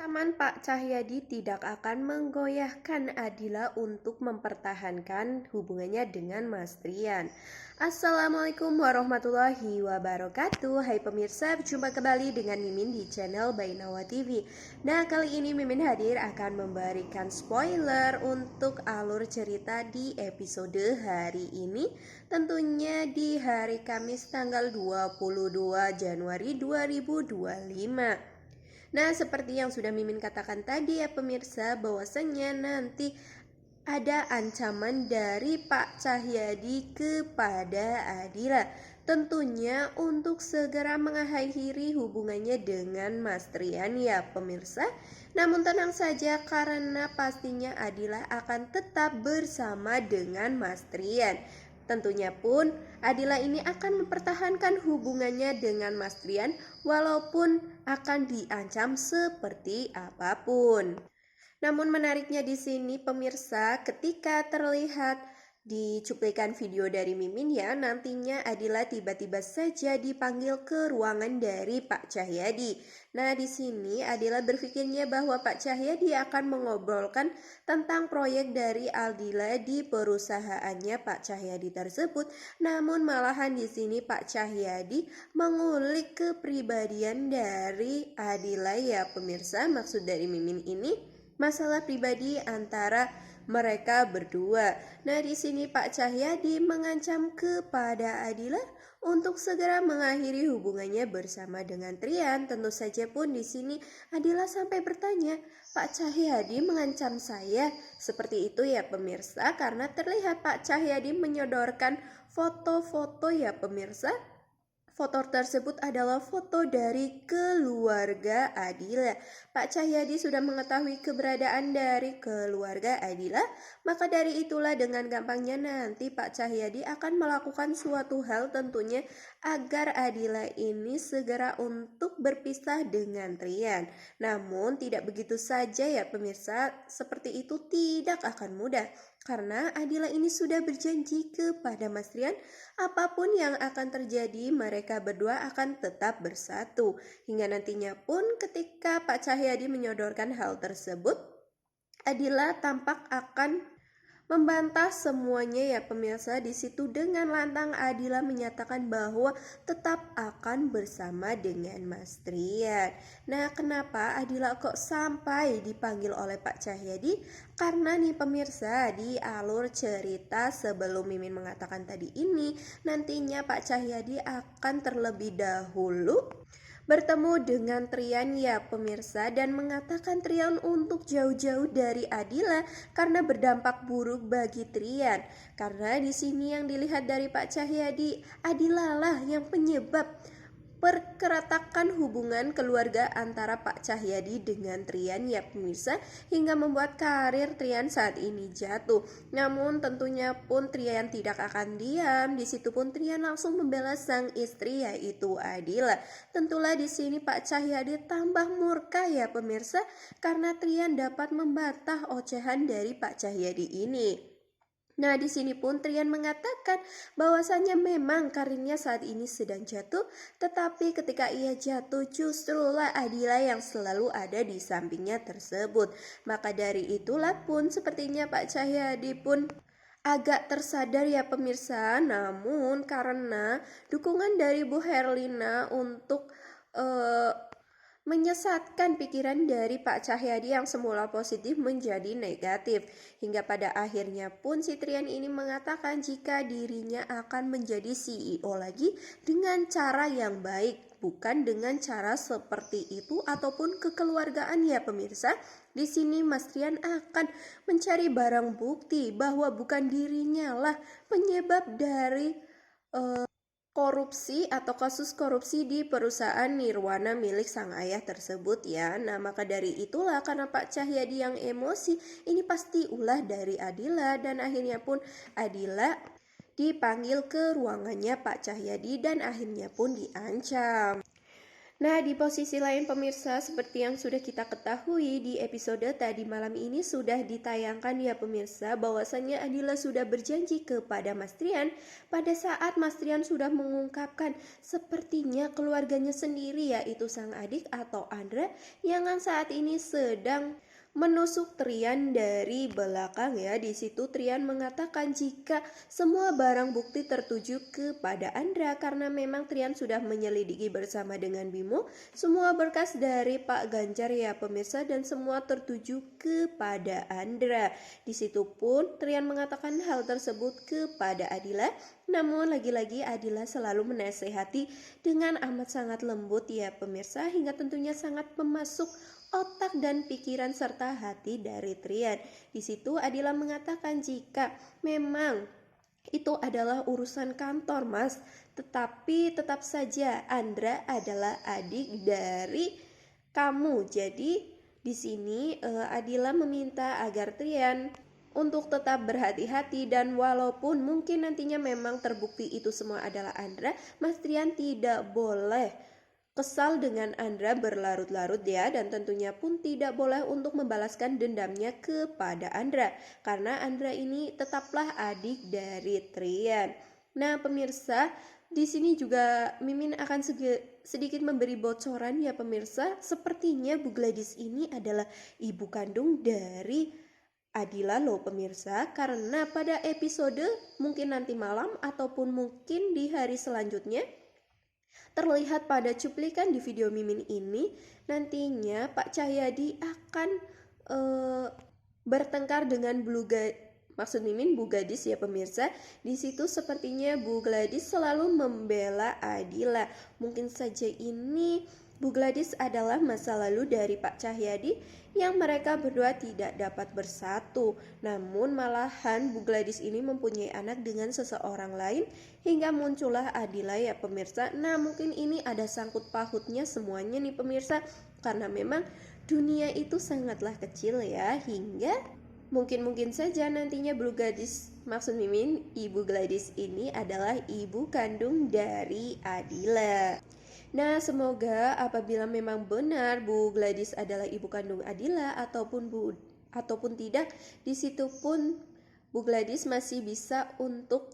Ancaman Pak Cahyadi tidak akan menggoyahkan Adila untuk mempertahankan hubungannya dengan Mas Trian. Assalamualaikum warahmatullahi wabarakatuh. Hai pemirsa, berjumpa kembali dengan Mimin di channel Bainawa TV. Nah, kali ini Mimin hadir akan memberikan spoiler untuk alur cerita di episode hari ini. Tentunya di hari Kamis tanggal 22 Januari 2025. Nah, seperti yang sudah Mimin katakan tadi ya pemirsa, bahwasannya nanti ada ancaman dari Pak Cahyadi kepada Adila. Tentunya untuk segera mengakhiri hubungannya dengan Mas Trian ya pemirsa. Namun tenang saja karena pastinya Adila akan tetap bersama dengan Mas Trian. Tentunya pun Adila ini akan mempertahankan hubungannya dengan Mas Trian walaupun akan diancam seperti apapun. Namun menariknya di sini pemirsa, ketika terlihat di cuplikan video dari Mimin ya, nantinya Adila tiba-tiba saja dipanggil ke ruangan dari Pak Cahyadi. Nah, di sini Adila berpikirnya bahwa Pak Cahyadi akan mengobrolkan tentang proyek dari Adila di perusahaannya Pak Cahyadi tersebut. Namun malahan di sini Pak Cahyadi mengulik kepribadian dari Adila ya pemirsa. Maksud dari Mimin ini masalah pribadi antara mereka berdua. Nah, di sini Pak Cahyadi mengancam kepada Adila untuk segera mengakhiri hubungannya bersama dengan Trian. Tentu saja pun di sini Adila sampai bertanya, "Pak Cahyadi mengancam saya?" Seperti itu ya pemirsa, karena terlihat Pak Cahyadi menyodorkan foto-foto ya pemirsa. Foto tersebut adalah foto dari keluarga Adila. Pak Cahyadi sudah mengetahui keberadaan dari keluarga Adila, maka dari itulah dengan gampangnya nanti Pak Cahyadi akan melakukan suatu hal tentunya agar Adila ini segera untuk berpisah dengan Trian. Namun tidak begitu saja ya pemirsa, seperti itu tidak akan mudah. Karena Adila ini sudah berjanji kepada Mas Trian, apapun yang akan terjadi mereka berdua akan tetap bersatu. Hingga nantinya pun ketika Pak Cahyadi menyodorkan hal tersebut, Adila tampak akan membantah semuanya ya pemirsa. Di situ dengan lantang Adila menyatakan bahwa tetap akan bersama dengan Mas Trian. Nah, kenapa Adila kok sampai dipanggil oleh Pak Cahyadi? Karena nih pemirsa, di alur cerita sebelum Mimin mengatakan tadi ini, nantinya Pak Cahyadi akan terlebih dahulu bertemu dengan Trian ya pemirsa, dan mengatakan Trian untuk jauh-jauh dari Adila karena berdampak buruk bagi Trian. Karena di sini yang dilihat dari Pak Cahyadi, Adila lah yang penyebab perkeretakan hubungan keluarga antara Pak Cahyadi dengan Trian ya pemirsa, hingga membuat karir Trian saat ini jatuh. Namun tentunya pun Trian tidak akan diam. Di situ pun Trian langsung membela sang istri yaitu Adila. Tentulah di sini Pak Cahyadi tambah murka ya pemirsa, karena Trian dapat membantah ocehan dari Pak Cahyadi ini. Nah, di sini pun Trian mengatakan bahwasannya memang karirnya saat ini sedang jatuh, tetapi ketika ia jatuh justrulah Adila yang selalu ada di sampingnya tersebut. Maka dari itulah pun sepertinya Pak Cahyadi pun agak tersadar ya pemirsa. Namun karena dukungan dari Bu Herlina untuk menyesatkan pikiran dari Pak Cahyadi yang semula positif menjadi negatif. Hingga pada akhirnya pun si Trian ini mengatakan jika dirinya akan menjadi CEO lagi dengan cara yang baik, bukan dengan cara seperti itu ataupun kekeluargaan ya pemirsa. Di sini Mas Trian akan mencari barang bukti bahwa bukan dirinya lah penyebab dari korupsi atau kasus korupsi di perusahaan Nirwana milik sang ayah tersebut ya. Nah, maka dari itulah karena Pak Cahyadi yang emosi, ini pasti ulah dari Adila, dan akhirnya pun Adila dipanggil ke ruangannya Pak Cahyadi dan akhirnya pun diancam. Nah, di posisi lain pemirsa, seperti yang sudah kita ketahui di episode tadi malam ini sudah ditayangkan ya pemirsa, bahwasannya Adila sudah berjanji kepada Mas Trian pada saat Mas Trian sudah mengungkapkan sepertinya keluarganya sendiri, yaitu sang adik atau Andra yang saat ini sedang menusuk Trian dari belakang ya. Di situ Trian mengatakan jika semua barang bukti tertuju kepada Andra karena memang Trian sudah menyelidiki bersama dengan Bimo semua berkas dari Pak Ganjar ya pemirsa, dan semua tertuju kepada Andra. Di situ pun Trian mengatakan hal tersebut kepada Adila. Namun lagi-lagi Adila selalu menasehati dengan amat sangat lembut ya pemirsa, hingga tentunya sangat memasuk otak dan pikiran serta hati dari Trian. Di situ Adila mengatakan jika memang itu adalah urusan kantor, Mas, tetapi tetap saja Andra adalah adik dari kamu. Jadi di sini Adila meminta agar Trian untuk tetap berhati-hati, dan walaupun mungkin nantinya memang terbukti itu semua adalah Andra, Mas Trian tidak boleh kesal dengan Andra berlarut-larut ya, dan tentunya pun tidak boleh untuk membalaskan dendamnya kepada Andra karena Andra ini tetaplah adik dari Trian. Nah pemirsa, di sini juga Mimin akan sedikit memberi bocoran ya pemirsa. Sepertinya Bu Gladys ini adalah ibu kandung dari Adila loh pemirsa, karena pada episode mungkin nanti malam ataupun mungkin di hari selanjutnya terlihat pada cuplikan di video Mimin ini, nantinya Pak Cahyadi akan bertengkar dengan maksud Mimin Bu Gadis ya pemirsa. Di situ sepertinya Bu Gladys selalu membela Adila. Mungkin saja ini Bu Gladys adalah masa lalu dari Pak Cahyadi yang mereka berdua tidak dapat bersatu. Namun malahan Bu Gladys ini mempunyai anak dengan seseorang lain hingga muncullah Adila ya pemirsa. Nah mungkin ini ada sangkut pautnya semuanya nih pemirsa, karena memang dunia itu sangatlah kecil ya, hingga mungkin saja nantinya Bu Gladys, maksud Mimin, Ibu Gladys ini adalah ibu kandung dari Adila. Nah, semoga apabila memang benar Bu Gladys adalah ibu kandung Adila ataupun tidak, di situ pun Bu Gladys masih bisa untuk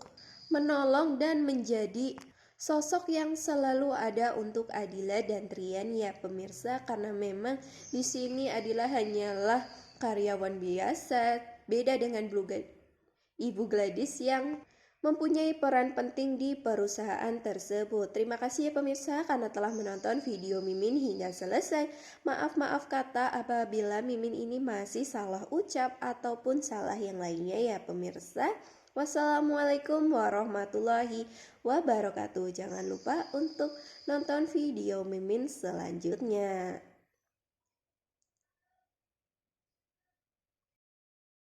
menolong dan menjadi sosok yang selalu ada untuk Adila dan Trian ya pemirsa, karena memang di sini Adila hanyalah karyawan biasa, beda dengan Ibu Gladys yang mempunyai peran penting di perusahaan tersebut. Terima kasih ya pemirsa karena telah menonton video Mimin hingga selesai. Maaf kata apabila Mimin ini masih salah ucap ataupun salah yang lainnya ya pemirsa. Wassalamualaikum warahmatullahi wabarakatuh. Jangan lupa untuk nonton video Mimin selanjutnya.